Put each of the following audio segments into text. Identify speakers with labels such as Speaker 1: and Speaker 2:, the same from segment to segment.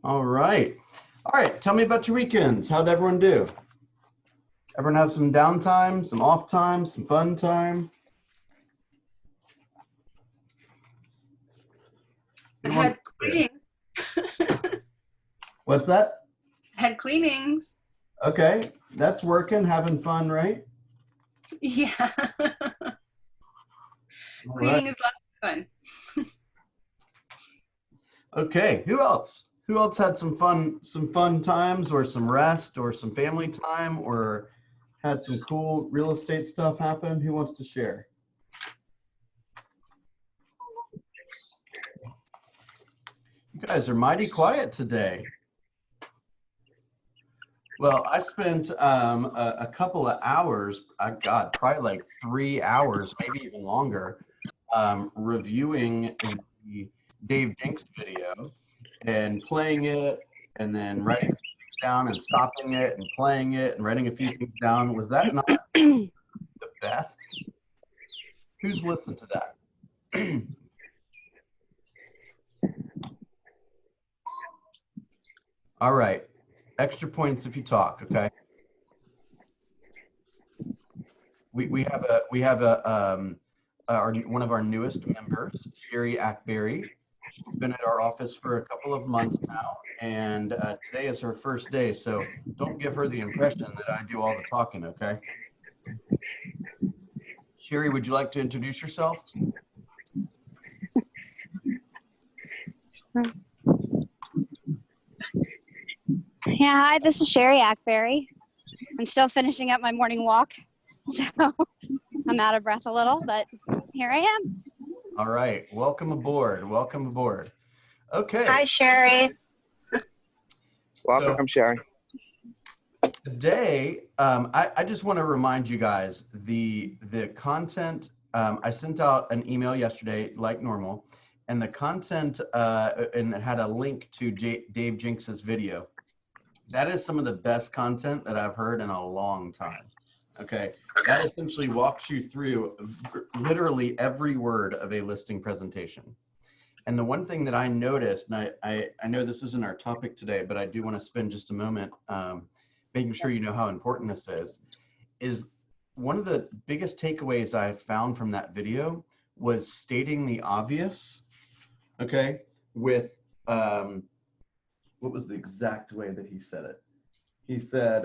Speaker 1: All right. All right. Tell me about your weekends. How'd everyone do? Everyone have some downtime, some off time, some fun time?
Speaker 2: I had cleanings.
Speaker 1: What's that?
Speaker 2: I had cleanings.
Speaker 1: Okay. That's working, having fun, right?
Speaker 2: Yeah.
Speaker 1: All
Speaker 2: Cleaning
Speaker 1: right.
Speaker 2: is a lot of fun.
Speaker 1: Okay. Who else? Who else had some fun times or some rest or some family time or had some cool real estate stuff happen? Who wants to share? You guys are mighty quiet today. Well, I spent a couple of hours, God, probably like 3 hours, maybe even longer, reviewing the Dave Jinks video and playing it and then writing things down and stopping it and playing it and writing a few things down. Was that not the best? Who's listened to that? All right. Extra points if you talk, okay? We have one of our newest members, Sherry Ackberry. She's been at our office for a couple of months now, and today is her first day, so don't give her the impression that I do all the talking, okay? Sherry, would you like to introduce yourself?
Speaker 3: Yeah, hi, this is Sherry Ackberry. I'm still finishing up my morning walk, so I'm out of breath a little, but here I am.
Speaker 1: All right, welcome aboard, welcome aboard. Okay.
Speaker 4: Hi, Sherry.
Speaker 5: Welcome, Sherry.
Speaker 1: Today, I just want to remind you guys the content. I sent out an email yesterday, like normal, and the content and it had a link to Dave Jinks's video. That is some of the best content that I've heard in a long time. Okay, that essentially walks you through literally every word of a listing presentation. And the one thing that I noticed, and I know this isn't our topic today, but I do want to spend just a moment making sure you know how important this is one of the biggest takeaways I found from that video was stating the obvious, okay, with, what was the exact way that he said it? He said,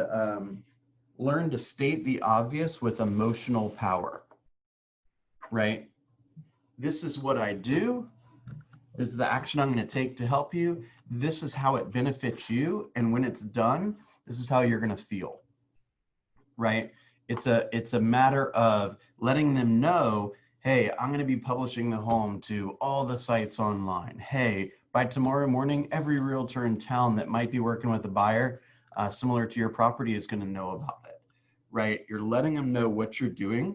Speaker 1: learn to state the obvious with emotional power, right? This is what I do. This is the action I'm going to take to help you. This is how it benefits you. And when it's done, this is how you're going to feel, right? It's a matter of letting them know, hey, I'm going to be publishing the home to all the sites online. Hey, by tomorrow morning, every realtor in town that might be working with a buyer similar to your property is going to know about it, right? You're letting them know what you're doing,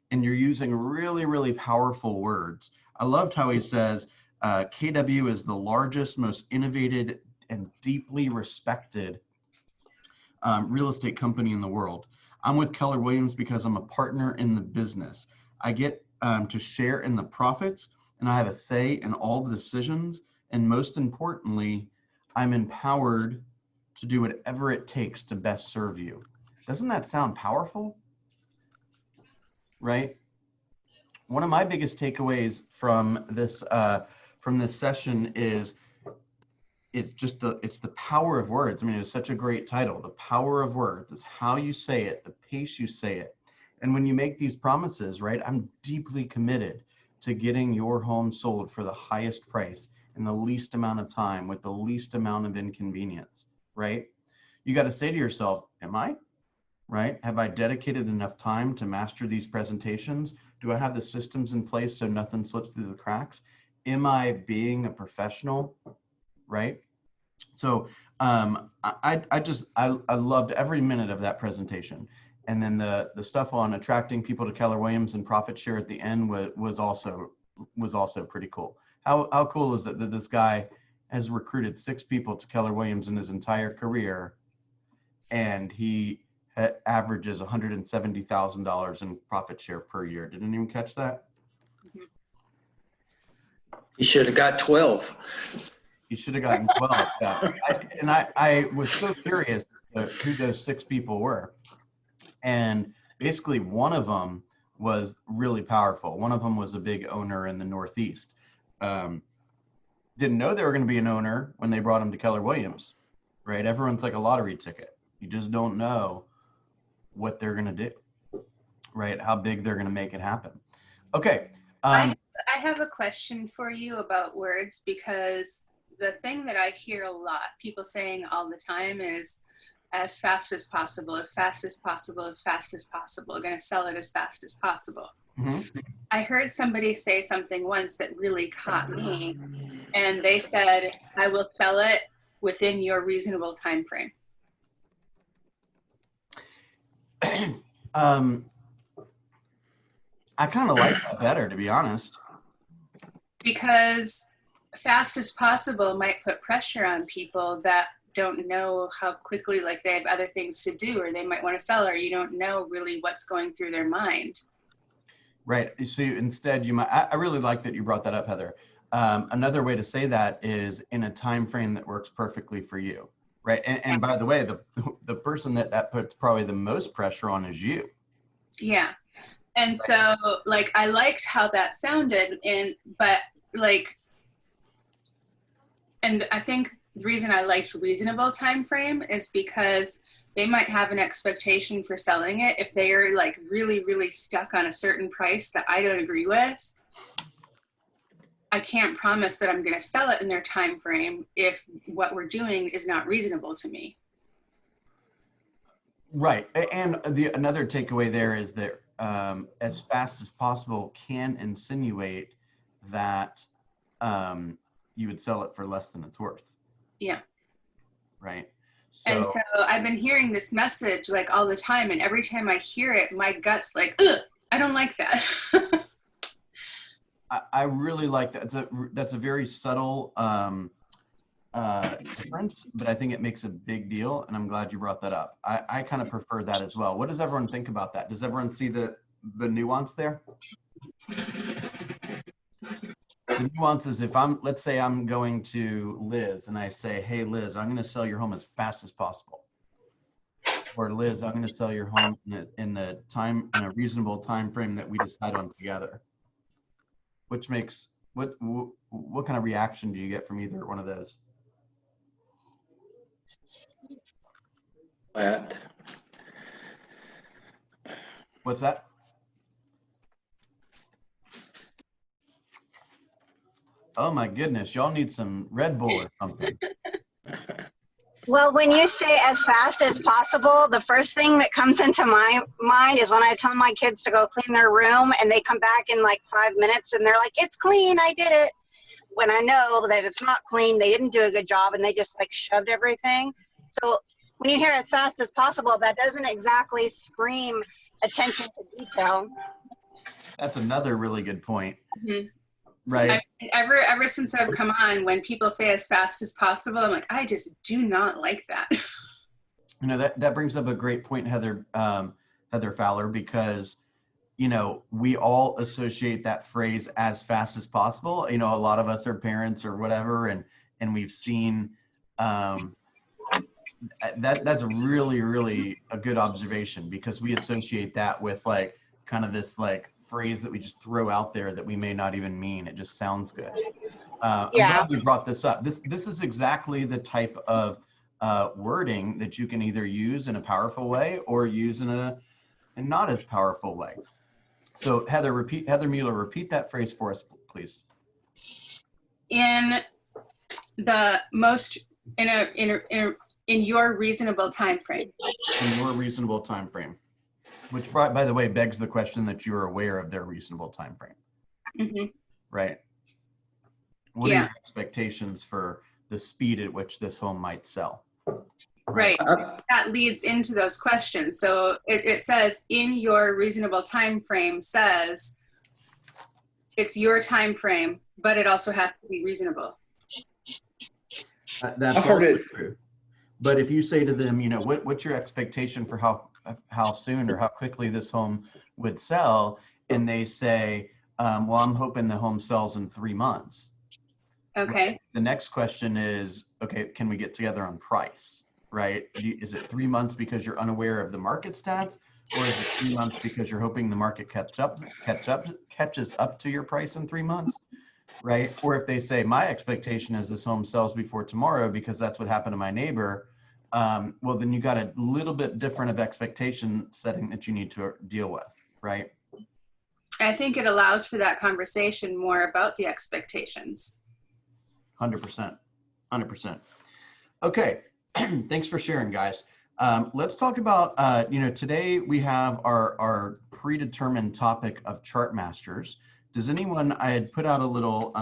Speaker 1: and you're using really, really powerful words. I loved how he says, KW is the largest, most innovative, and deeply respected real estate company in the world. I'm with Keller Williams because I'm a partner in the business. I get to share in the profits, and I have a say in all the decisions. And most importantly, I'm empowered to do whatever it takes to best serve you. Doesn't that sound powerful? Right? One of my biggest takeaways from this session is it's the power of words. I mean, it's such a great title. The power of words is how you say it, the pace you say it. And when you make these promises, right, I'm deeply committed to getting your home sold for the highest price in the least amount of time with the least amount of inconvenience, right? You got to say to yourself, am I? Right? Have I dedicated enough time to master these presentations? Do I have the systems in place so nothing slips through the cracks? Am I being a professional? Right? So I loved every minute of that presentation. And then the stuff on attracting people to Keller Williams and profit share at the end was also pretty cool. How cool is it that this guy has recruited 6 people to Keller Williams in his entire career, and he averages $170,000 in profit share per year? Did anyone catch that?
Speaker 6: He should have got 12.
Speaker 1: He You should have gotten 12. Yeah. I was so curious who those 6 people were. And basically one of them was really powerful. One of them was a big owner in the Northeast. Didn't know they were going to be an owner when they brought him to Keller Williams, right? Everyone's like a lottery ticket. You just don't know what they're going to do, right? How big they're going to make it happen. Okay.
Speaker 2: I have a question for you about words, because the thing that I hear a lot, people saying all the time, is as fast as possible, as fast as possible, as fast as possible, going to sell it as fast as possible. Mm-hmm. I heard somebody say something once that really caught me, and they said, I will sell it within your reasonable time frame.
Speaker 1: I kind of like that better, to be honest.
Speaker 2: Because fast as possible might put pressure on people that don't know how quickly, like they have other things to do, or they might want to sell, or you don't know really what's going through their mind.
Speaker 1: Right. So instead, you might. I really like that you brought that up, Heather. Another way to say that is in a time frame that works perfectly for you, right? And by the way, the person that puts probably the most pressure on is you.
Speaker 2: Yeah. And so, like, I liked how that sounded, but I think the reason I liked reasonable time frame is because they might have an expectation for selling it. If they are like really, really stuck on a certain price that I don't agree with, I can't promise that I'm going to sell it in their time frame if what we're doing is not reasonable to me.
Speaker 1: Right. And another takeaway there is that as fast as possible can insinuate that you would sell it for less than it's worth.
Speaker 2: Yeah.
Speaker 1: Right.
Speaker 2: And so I've been hearing this message like all the time, and every time I hear it, my gut's like, ugh, I don't like that.
Speaker 1: I really like that. That's a very subtle difference, but I think it makes a big deal, and I'm glad you brought that up. I kind of prefer that as well. What does everyone think about that? Does everyone see the nuance there? The nuance is if let's say I'm going to Liz and I say, hey, Liz, I'm going to sell your home as fast as possible. Or Liz, I'm going to sell your home in a reasonable time frame that we decide on together. Which makes, what kind of reaction do you get from either one of those? What's that? Oh my goodness, y'all need some Red Bull or something.
Speaker 4: Well, when you say as fast as possible, the first thing that comes into my mind is when I tell my kids to go clean their room and they come back in like 5 minutes and they're like, it's clean, I did it. When I know that it's not clean, they didn't do a good job and they just like shoved everything. So when you hear as fast as possible, that doesn't exactly scream attention to detail.
Speaker 1: That's another really good point.
Speaker 2: Mm-hmm.
Speaker 1: Right.
Speaker 2: Ever since I've come on, when people say as fast as possible, I'm like, I just do not like that.
Speaker 1: You know, that brings up a great point, Heather Fowler, because, you know, we all associate that phrase as fast as possible. You know, a lot of us are parents or whatever, and we've seen that's really, really a good observation, because we associate that with like kind of this like phrase that we just throw out there that we may not even mean. It just sounds good. I'm glad you brought this up. This is exactly the type of wording that you can either use in a powerful way or use in a not as powerful way. So Heather Mueller, repeat that phrase for us, please.
Speaker 2: In the most in your reasonable time frame.
Speaker 1: In your reasonable time frame. Which, by the way, begs the question that you're aware of their reasonable time frame.
Speaker 2: Mm-hmm.
Speaker 1: Right? What are your expectations for the speed at which this home might sell?
Speaker 2: Right. That leads into those questions. So it says in your reasonable time frame says it's your time frame, but it also has to be reasonable.
Speaker 1: That's also true. But if you say to them, you know, what's your expectation for how soon or how quickly this home would sell, and they say, well, I'm hoping the home sells in 3 months.
Speaker 2: Okay.
Speaker 1: The next question is, okay, can we get together on price, right? Is it 3 months because you're unaware of the market stats, or is it 3 months because you're hoping the market catches up to your price in 3 months, right? Or if they say, my expectation is this home sells before tomorrow because that's what happened to my neighbor, well, then you got a little bit different of expectation setting that you need to deal with, right?
Speaker 2: I think it allows for that conversation more about the expectations.
Speaker 1: 100%, 100%. Okay, thanks for sharing, guys. Let's talk about, today we have our predetermined topic of Chartmasters. Does anyone, I had put out a little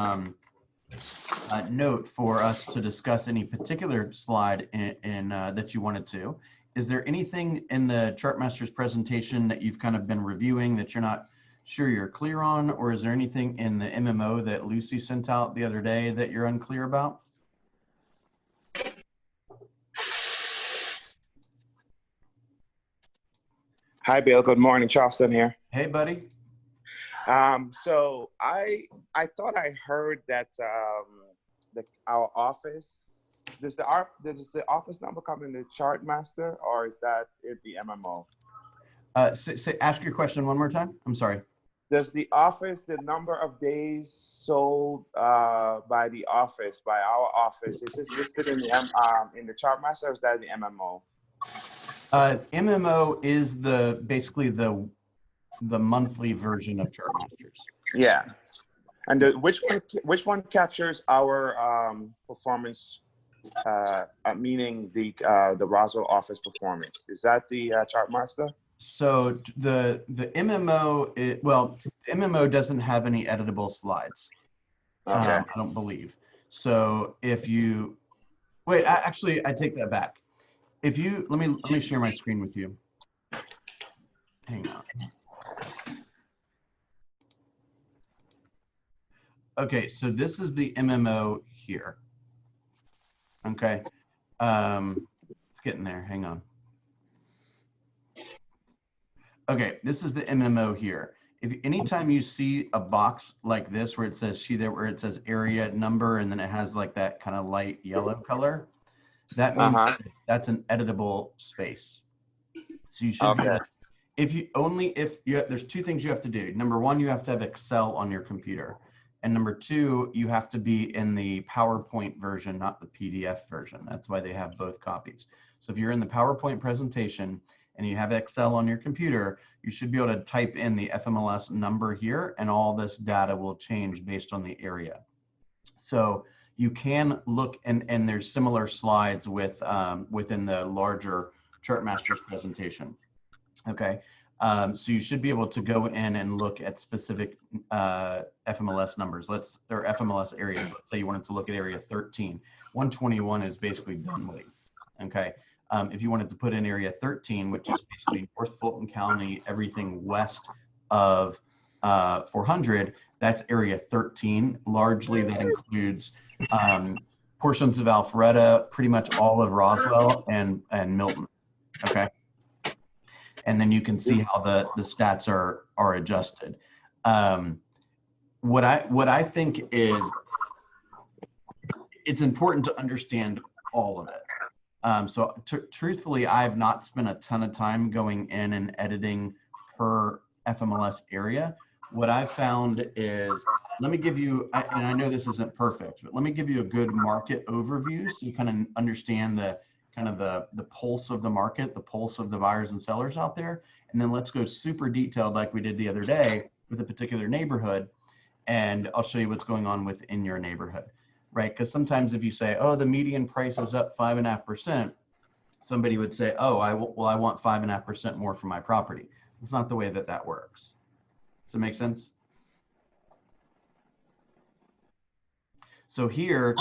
Speaker 1: note for us to discuss any particular slide in that you wanted to. Is there anything in the Chartmasters presentation that you've kind of been reviewing that you're not sure you're clear on, or is there anything in the MMO that Lucy sent out the other day that you're unclear about?
Speaker 5: Hi, Bill. Good morning. Charleston here.
Speaker 1: Hey, buddy.
Speaker 5: So I thought I heard that our office, does the office number come in the Chartmaster, or is that in the MMO?
Speaker 1: Ask your question one more time. I'm sorry.
Speaker 5: Does the office, the number of days sold by the office, by our office, is this listed in the Chartmaster, or is that in the MMO?
Speaker 1: MMO is basically the monthly version of Chartmasters.
Speaker 5: Yeah, and which one captures our performance? Meaning the Roswell office performance. Is that the Chartmaster?
Speaker 1: So the MMO, MMO doesn't have any editable slides.
Speaker 5: Okay.
Speaker 1: I don't believe. So if you wait, actually, I take that back. If you let me share my screen with you. Hang on. Okay, so this is the MMO here. Okay, it's getting there. Hang on. Okay, this is the MMO here. If anytime you see a box like this where it says where it says area number and then it has like that kind of light yellow color, that means that's an editable space. So you should there's two things you have to do. Number one, you have to have Excel on your computer. And number two, you have to be in the PowerPoint version, not the PDF version. That's why they have both copies. So if you're in the PowerPoint presentation and you have Excel on your computer, you should be able to type in the FMLS number here, and all this data will change based on the area. So you can look, and there's similar slides with within the larger Chartmasters presentation. Okay, so you should be able to go in and look at specific FMLS numbers. Or FMLS areas. Let's say you wanted to look at area 13. 121 is basically Dunwoody. Okay. If you wanted to put in area 13, which is basically North Fulton County, everything west of 400, that's area 13. Largely that includes portions of Alpharetta, pretty much all of Roswell and Milton. Okay. And then you can see how the stats are adjusted. What I think is it's important to understand all of it. So truthfully, I've not spent a ton of time going in and editing per FMLS area. What I've found is, let me give you, and I know this isn't perfect, but let me give you a good market overview so you kind of understand the pulse of the market, the pulse of the buyers and sellers out there. And then let's go super detailed like we did the other day with a particular neighborhood, and I'll show you what's going on within your neighborhood. Right, because sometimes if you say, oh, the median price is up 5.5%, somebody would say, oh, I want 5.5% more for my property. That's not the way that works. Does it make sense? So here,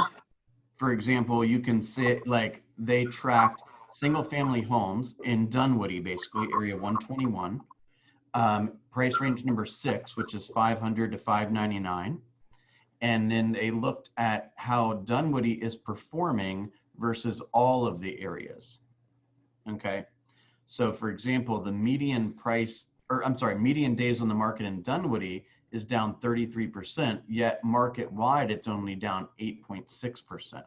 Speaker 1: for example, you can see like they track single family homes in Dunwoody, basically area 121, price range number 6, which is 500 to 599. And then they looked at how Dunwoody is performing versus all of the areas. Okay. So for example, the median price, or I'm sorry, median days on the market in Dunwoody is down 33%, yet market-wide it's only down 8.6%.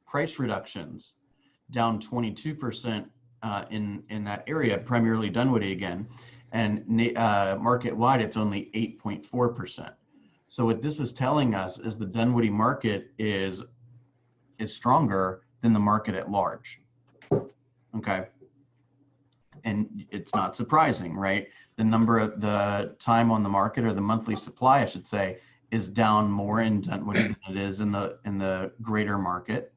Speaker 1: Price reductions down 22% in that area, primarily Dunwoody again, and market-wide it's only 8.4%. So what this is telling us is the Dunwoody market is stronger than the market at large. Okay. And it's not surprising, right? The time on the market, or the monthly supply, I should say, is down more in Dunwoody than it is in the greater market,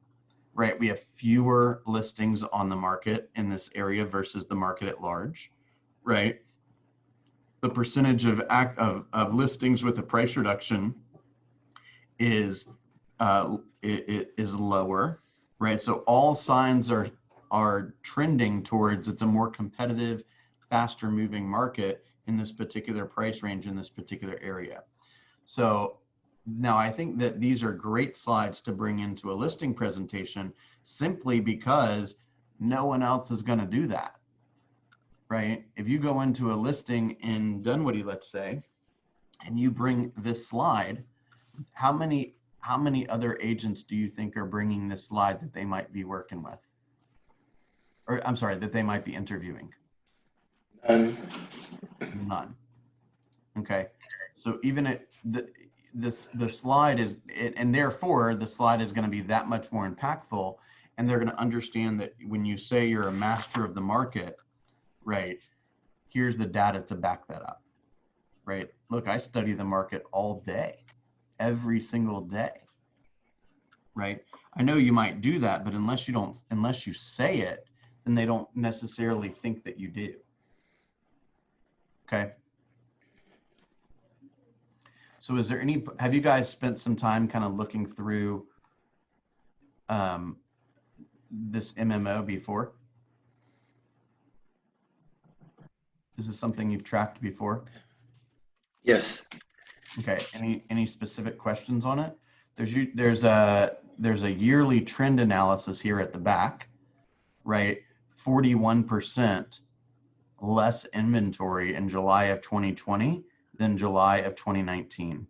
Speaker 1: right? We have fewer listings on the market in this area versus the market at large, right? The percentage of listings with a price reduction is lower, right? So all signs are trending towards it's a more competitive, faster moving market in this particular price range in this particular area. So now I think that these are great slides to bring into a listing presentation, simply because no one else is going to do that, right? If you go into a listing in Dunwoody, let's say, and you bring this slide, how many other agents do you think are bringing this slide that they might be working with? Or I'm sorry, that they might be interviewing? None. Okay. So even the slide is, and therefore the slide is going to be that much more impactful, and they're going to understand that when you say you're a master of the market, right, here's the data to back that up, right? Look, I study the market all day, every single day, right? I know you might do that, but unless you say it, then they don't necessarily think that you do. Okay. So have you guys spent some time kind of looking through this MMO before? Is this something you've tracked before?
Speaker 6: Yes.
Speaker 1: Okay. Any specific questions on it? There's a yearly trend analysis here at the back, right? 41% less inventory in July of 2020 than July of 2019.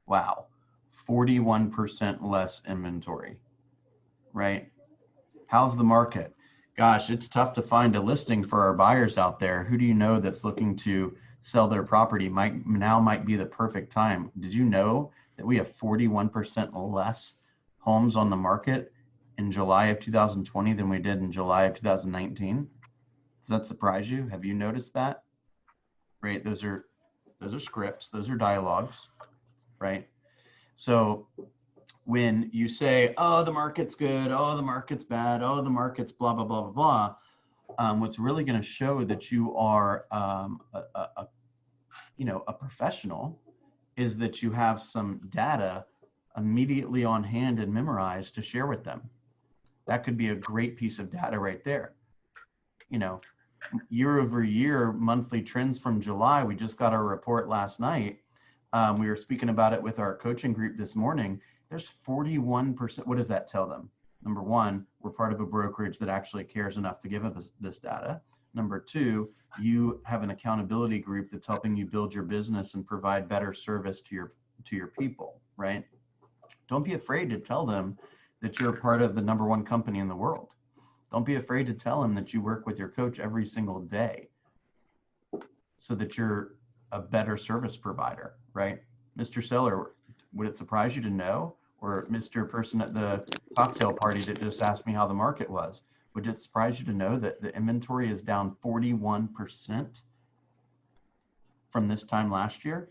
Speaker 1: Wow. 41% less inventory, right? How's the market? Gosh, it's tough to find a listing for our buyers out there. Who do you know that's looking to sell their property? Now might be the perfect time. Did you know that we have 41% less homes on the market in July of 2020 than we did in July of 2019? Does that surprise you? Have you noticed that? Right? Those are scripts, those are dialogues, right? So when you say, oh, the market's good, oh, the market's bad, oh, the market's blah, blah, blah, blah, blah, what's really going to show that you are a professional is that you have some data immediately on hand and memorized to share with them. That could be a great piece of data right there. You know, year over year, monthly trends from July, we just got our report last night. We were speaking about it with our coaching group this morning. There's 41%. What does that tell them? Number one, we're part of a brokerage that actually cares enough to give us this data. Number two, you have an accountability group that's helping you build your business and provide better service to your people, right? Don't be afraid to tell them that you're part of the #1 company in the world. Don't be afraid to tell them that you work with your coach every single day so that you're a better service provider, right? Mr. Seller, would it surprise you to know? Or Mr. Person at the cocktail party that just asked me how the market was, would it surprise you to know that the inventory is down 41% from this time last year?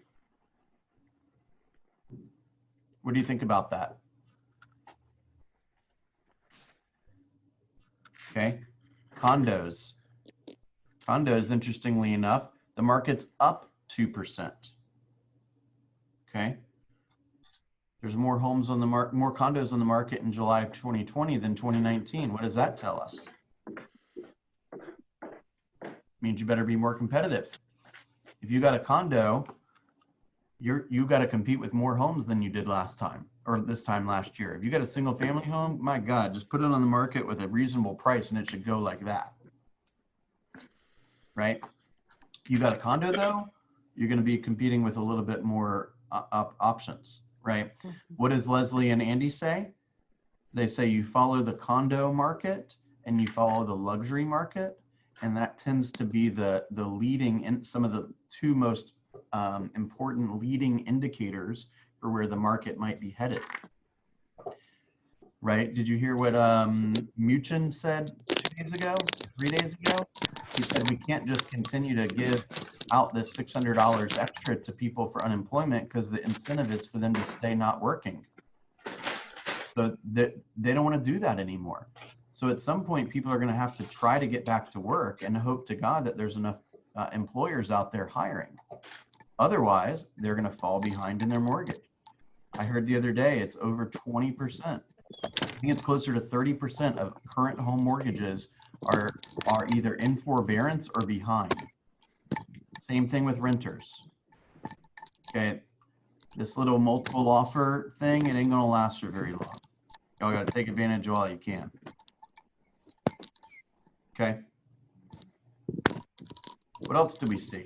Speaker 1: What do you think about that? Okay, condos. Condos, interestingly enough, the market's up 2%. Okay. There's more homes on the market, more condos on the market in July of 2020 than 2019. What does that tell us? Means you better be more competitive. If you got a condo, you got to compete with more homes than you did last time or this time last year. If you got a single family home, my God, just put it on the market with a reasonable price and it should go like that. Right? You got a condo though, you're going to be competing with a little bit more options, right? What does Leslie and Andy say? They say you follow the condo market and you follow the luxury market, and that tends to be the leading in some of the two most important leading indicators for where the market might be headed. Right? Did you hear what Muchin said 2 days ago, 3 days ago? He said we can't just continue to give out this $600 extra to people for unemployment because the incentive is for them to stay not working. So they don't want to do that anymore. So at some point, people are going to have to try to get back to work and hope to God that there's enough employers out there hiring. Otherwise, they're going to fall behind in their mortgage. I heard the other day it's over 20%. I think it's closer to 30% of current home mortgages are either in forbearance or behind. Same thing with renters. Okay, this little multiple offer thing, it ain't gonna last for very long. Y'all gotta take advantage while you can. Okay. What else do we see?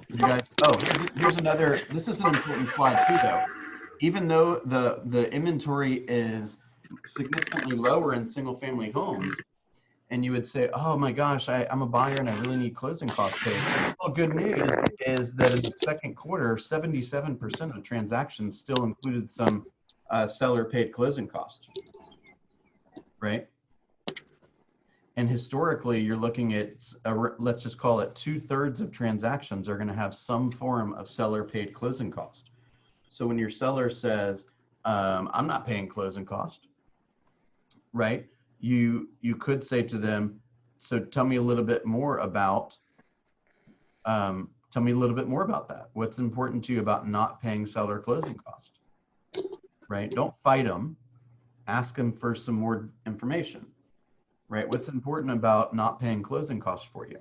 Speaker 1: You guys, oh, here's another, this is an important slide too though. Even though the inventory is significantly lower in single family homes, and you would say, oh my gosh, I'm a buyer and I really need closing costs paid. Well, good news is that in the second quarter, 77% of transactions still included some seller paid closing costs, right? And historically, you're looking at, let's just call it 2/3 of transactions are gonna have some form of seller paid closing cost. So when your seller says, I'm not paying closing cost, right? You could say to them, so tell me a little bit more about that. What's important to you about not paying seller closing cost, right? Don't fight them. Ask them for some more information, right? What's important about not paying closing costs for you?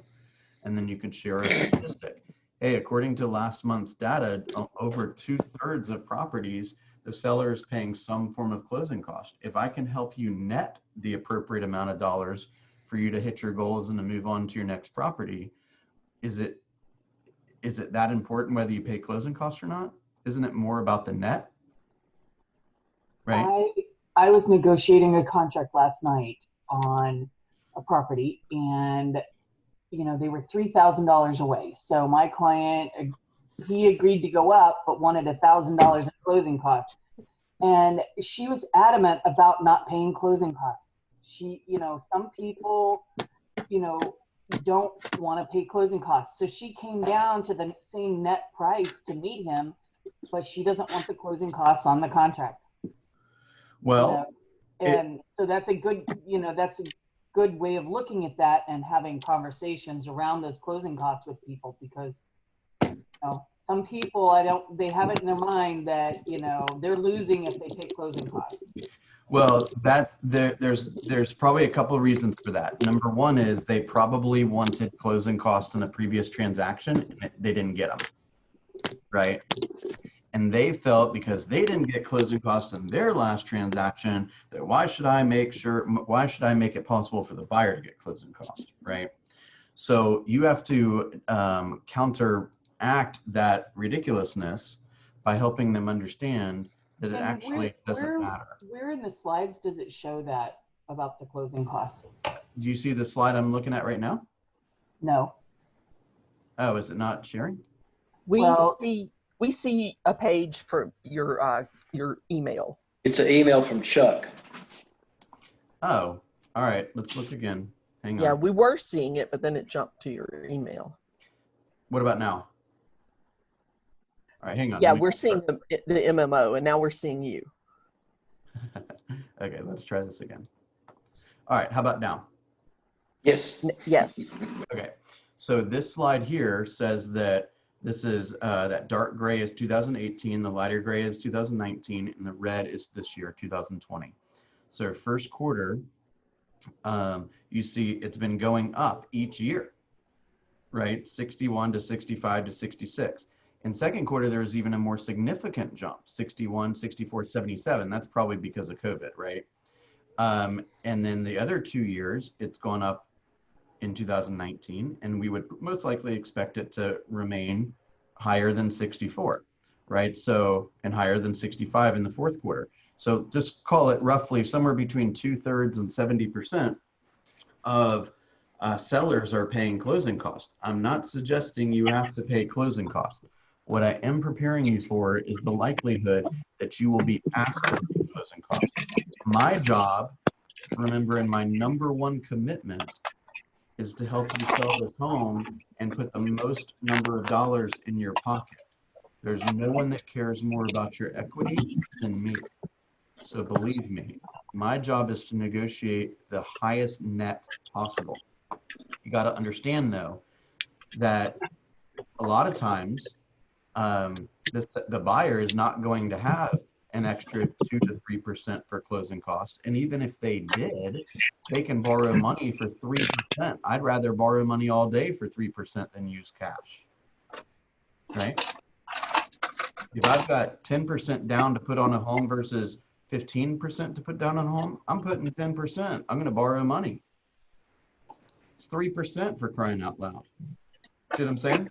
Speaker 1: And then you could share a statistic. Hey, according to last month's data, over 2/3 of properties, the seller is paying some form of closing cost. If I can help you net the appropriate amount of dollars for you to hit your goals and to move on to your next property, is it that important whether you pay closing costs or not? Isn't it more about the net? Right?
Speaker 7: I was negotiating a contract last night on a property, and you know, they were $3,000 away. So my client, he agreed to go up, but wanted $1,000 in closing costs. And she was adamant about not paying closing costs. She, you know, some people, you know, don't want to pay closing costs. So she came down to the same net price to meet him, but she doesn't want the closing costs on the contract.
Speaker 1: Well,
Speaker 7: you know? And so that's a good, you know, that's a good way of looking at that and having conversations around those closing costs with people, because you know, some people they have it in their mind that, you know, they're losing if they pay closing costs.
Speaker 1: Well, there's probably a couple of reasons for that. Number one is they probably wanted closing costs in a previous transaction and they didn't get them, right? And they felt because they didn't get closing costs in their last transaction that why should I make it possible for the buyer to get closing costs, right? So you have to counteract that ridiculousness by helping them understand that it actually doesn't matter.
Speaker 7: Where in the slides does it show that about the closing costs?
Speaker 1: Do you see the slide I'm looking at right now?
Speaker 7: No.
Speaker 1: Oh, is it not sharing?
Speaker 8: We see a page for your email.
Speaker 6: It's an email from Chuck.
Speaker 1: Oh, all right. Let's look again. Hang on.
Speaker 8: Yeah, we were seeing it, but then it jumped to your email.
Speaker 1: What about now? All right, hang on.
Speaker 8: Yeah, we're seeing the MMO, and now we're seeing you.
Speaker 1: Okay, let's try this again. All right, how about now?
Speaker 6: Yes.
Speaker 8: Yes.
Speaker 1: Okay, so this slide here says that this is that dark gray is 2018, the lighter gray is 2019, and the red is this year, 2020. So first quarter, you see it's been going up each year, right? 61 to 65 to 66. In second quarter, there was even a more significant jump, 61, 64, 77. That's probably because of COVID, right? And then the other 2 years, it's gone up in 2019, and we would most likely expect it to remain higher than 64, right? So, and higher than 65 in the fourth quarter. So just call it roughly somewhere between 2/3 and 70% of sellers are paying closing costs. I'm not suggesting you have to pay closing costs. What I am preparing you for is the likelihood that you will be asked to pay closing costs. My job, remember, and my number one commitment is to help you sell this home and put the most number of dollars in your pocket. There's no one that cares more about your equity than me. So believe me, my job is to negotiate the highest net possible. You got to understand, though, that a lot of times the buyer is not going to have an extra 2 to 3% for closing costs. And even if they did, they can borrow money for 3%. I'd rather borrow money all day for 3% than use cash, right? If I've got 10% down to put on a home versus 15% to put down on a home, I'm putting 10%. I'm going to borrow money. It's 3% for crying out loud. See what I'm saying?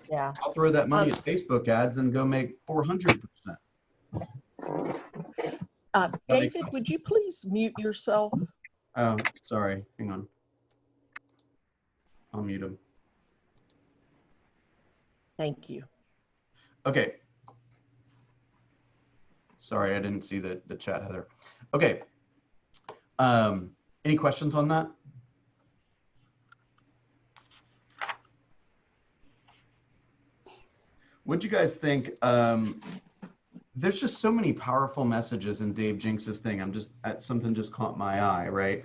Speaker 8: Yeah.
Speaker 1: I'll throw that money at Facebook ads and go make 400%.
Speaker 8: David, would you please mute yourself?
Speaker 1: Oh, sorry. Hang on. I'll mute him.
Speaker 8: Thank you.
Speaker 1: Okay. Sorry, I didn't see the chat, Heather. Okay. Any questions on that? What'd you guys think? There's just so many powerful messages in Dave Jinks's thing. Something just caught my eye, right?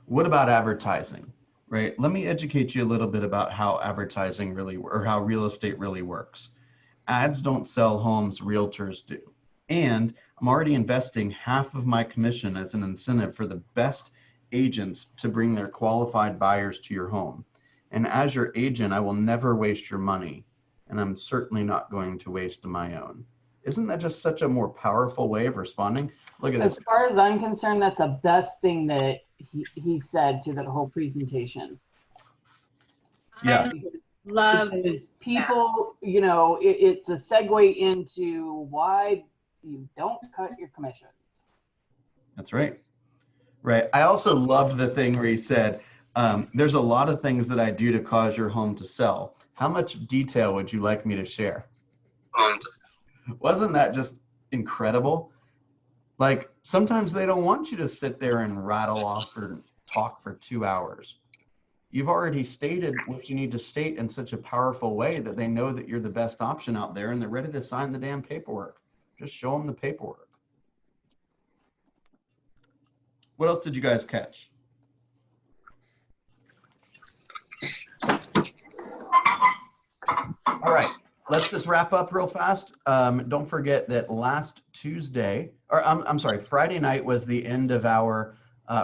Speaker 1: What about advertising, right? Let me educate you a little bit about how advertising really, or how real estate really works. Ads don't sell homes, realtors do. And I'm already investing half of my commission as an incentive for the best agents to bring their qualified buyers to your home. And as your agent, I will never waste your money. And I'm certainly not going to waste my own. Isn't that just such a more powerful way of responding? Look at this.
Speaker 7: As far as I'm concerned, that's the best thing that he said to the whole presentation.
Speaker 1: Yeah.
Speaker 2: Love
Speaker 7: because people, you know, it's a segue into why you don't cut your commissions.
Speaker 1: That's right. Right. I also loved the thing where he said, there's a lot of things that I do to cause your home to sell. How much detail would you like me to share? Wasn't that just incredible? Like, sometimes they don't want you to sit there and rattle off or talk for 2 hours. You've already stated what you need to state in such a powerful way that they know that you're the best option out there and they're ready to sign the damn paperwork. Just show them the paperwork. What else did you guys catch? All right, let's just wrap up real fast. Don't forget that last Tuesday, or I'm sorry, Friday night was the end of our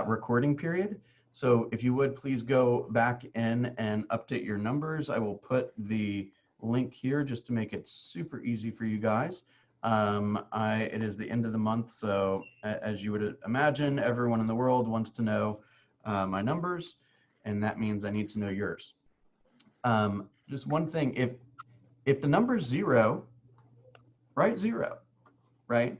Speaker 1: recording period. So if you would please go back in and update your numbers. I will put the link here just to make it super easy for you guys. It is the end of the month, so as you would imagine, everyone in the world wants to know my numbers, and that means I need to know yours. Just one thing, if the number is 0, write 0, right?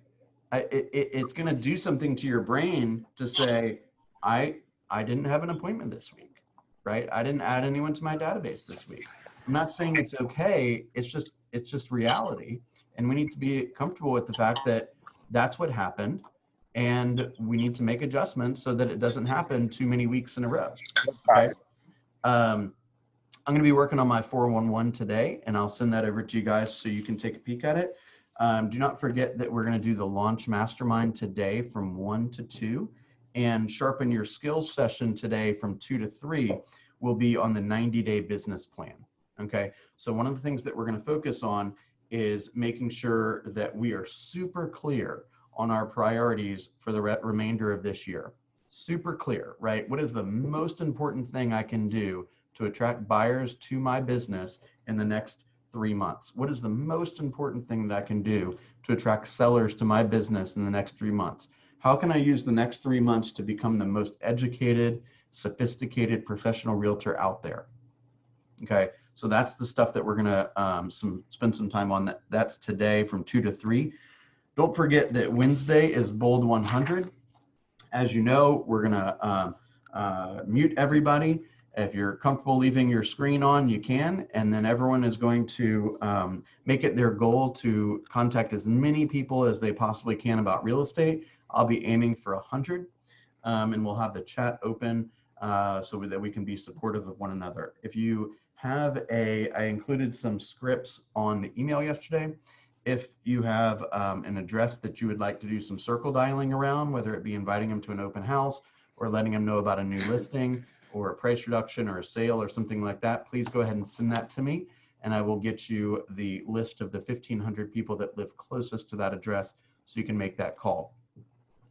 Speaker 1: It's going to do something to your brain to say, I didn't have an appointment this week, right? I didn't add anyone to my database this week. I'm not saying it's okay. It's just reality. And we need to be comfortable with the fact that that's what happened. And we need to make adjustments so that it doesn't happen too many weeks in a row. Okay. I'm going to be working on my 411 today, and I'll send that over to you guys so you can take a peek at it. Do not forget that we're going to do the launch mastermind today from 1 to 2, and sharpen your skills session today from 2 to 3 will be on the 90-day business plan. Okay. So one of the things that we're going to focus on is making sure that we are super clear on our priorities for the remainder of this year. Super clear, right? What is the most important thing I can do to attract buyers to my business in the next 3 months? What is the most important thing that I can do to attract sellers to my business in the next 3 months? How can I use the next 3 months to become the most educated, sophisticated professional realtor out there? Okay, so that's the stuff that we're gonna spend some time on. That's today from 2 to 3. Don't forget that Wednesday is Bold 100. As you know, we're gonna mute everybody. If you're comfortable leaving your screen on, you can, and then everyone is going to make it their goal to contact as many people as they possibly can about real estate. I'll be aiming for 100, and we'll have the chat open so that we can be supportive of one another. If you have I included some scripts on the email yesterday. If you have an address that you would like to do some circle dialing around, whether it be inviting them to an open house or letting them know about a new listing or a price reduction or a sale or something like that, please go ahead and send that to me, and I will get you the list of the 1,500 people that live closest to that address so you can make that call.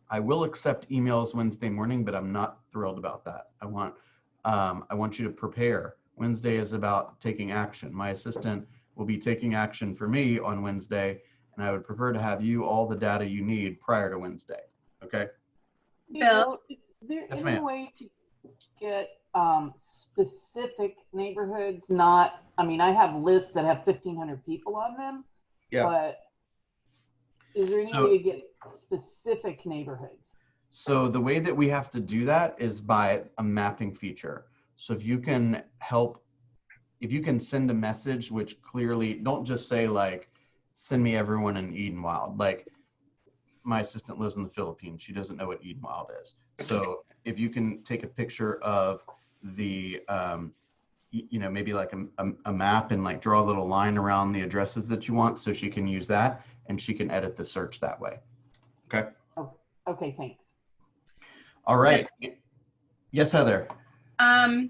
Speaker 1: I will accept emails Wednesday morning, but I'm not thrilled about that. I want you to prepare. Wednesday is about taking action. My assistant will be taking action for me on Wednesday, and I would prefer to have you all the data you need prior to Wednesday. Okay?
Speaker 2: Bill?
Speaker 7: Is there
Speaker 1: Yes,
Speaker 7: any
Speaker 1: ma'am.
Speaker 7: way to get specific neighborhoods? Not, I mean, I have lists that have 1,500 people on them,
Speaker 1: Yeah.
Speaker 7: but is there any way to get specific neighborhoods?
Speaker 1: So the way that we have to do that is by a mapping feature. So if you can send a message which clearly, don't just say like, send me everyone in Edenwild. Like, my assistant lives in the Philippines. She doesn't know what Edenwild is. So if you can take a picture of the, maybe like a map and like draw a little line around the addresses that you want, so she can use that and she can edit the search that way. Okay.
Speaker 7: Oh, okay, thanks.
Speaker 1: All right. Yes, Heather.
Speaker 2: I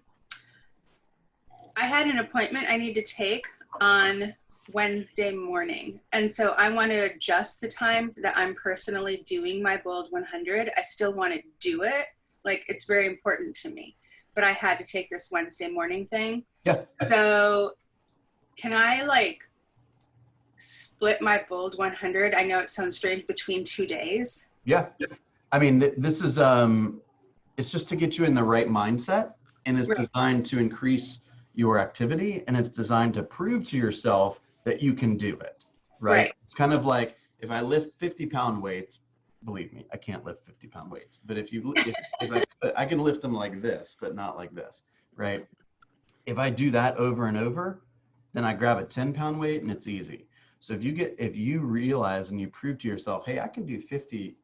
Speaker 2: had an appointment I need to take on Wednesday morning. And so I want to adjust the time that I'm personally doing my Bold 100. I still want to do it. Like, it's very important to me. But I had to take this Wednesday morning thing.
Speaker 1: Yeah.
Speaker 2: So can I like split my Bold 100? I know it sounds strange, between 2 days.
Speaker 1: Yeah. I mean, this is, it's just to get you in the right mindset, and it's designed to increase your activity, and it's designed to prove to yourself that you can do it, right? It's kind of like, if I lift 50-pound weights, believe me, I can't lift 50-pound weights, but if I can lift them like this, but not like this, right? If I do that over and over, then I grab a 10-pound weight and it's easy. So if you realize and you prove to yourself, hey, I can do 50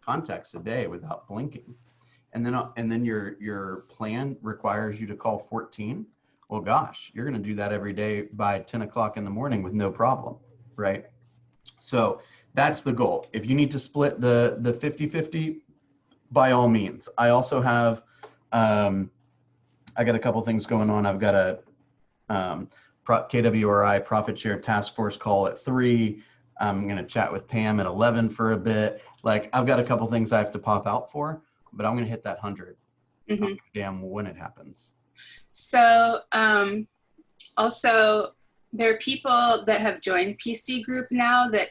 Speaker 1: contacts a day without blinking, and then your plan requires you to call 14, well, gosh, you're going to do that every day by 10 o'clock in the morning with no problem, right? So that's the goal. If you need to split the 50-50, by all means. I also have, I got a couple things going on. I've got a KWRI profit share task force call at 3. I'm going to chat with Pam at 11 for a bit. Like, I've got a couple things I have to pop out for, but I'm going to hit that 100. Damn, when it happens.
Speaker 2: So also, there are people that have joined PC group now that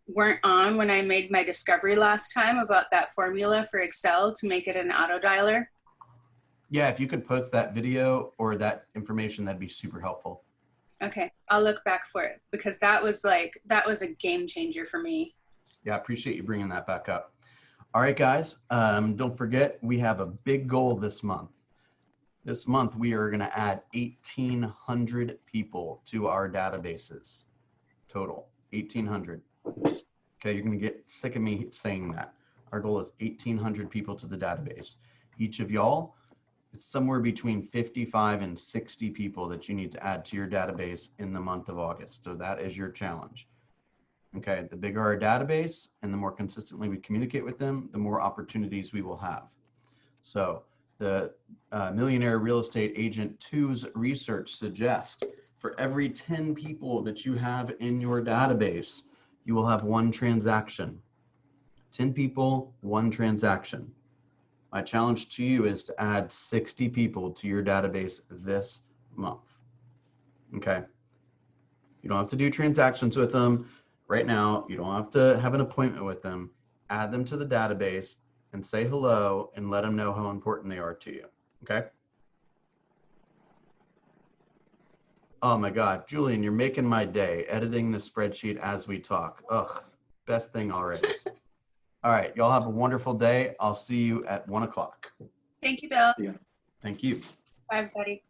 Speaker 2: weren't on when I made my discovery last time about that formula for Excel to make it an auto dialer.
Speaker 1: Yeah, if you could post that video or that information, that'd be super helpful.
Speaker 2: Okay, I'll look back for it, because that was a game changer for me.
Speaker 1: Yeah, I appreciate you bringing that back up. All right, guys, don't forget, we have a big goal this month. This month, we are going to add 1,800 people to our databases. Total, 1,800. Okay, you're going to get sick of me saying that. Our goal is 1,800 people to the database. Each of y'all, it's somewhere between 55 and 60 people that you need to add to your database in the month of August. So that is your challenge. Okay, the bigger our database and the more consistently we communicate with them, the more opportunities we will have. So the Millionaire Real Estate Agent 2's research suggests for every 10 people that you have in your database, you will have 1 transaction. 10 people, 1 transaction. My challenge to you is to add 60 people to your database this month. Okay. You don't have to do transactions with them right now. You don't have to have an appointment with them. add them to the database, and say hello and let them know how important they are to you. Okay? Oh my God, Julian, you're making my day editing the spreadsheet as we talk. Ugh, best thing already. All right, y'all have a wonderful day. I'll see you at 1 o'clock.
Speaker 2: Thank you, Bill.
Speaker 6: Yeah.
Speaker 1: Thank you.
Speaker 2: Bye, everybody.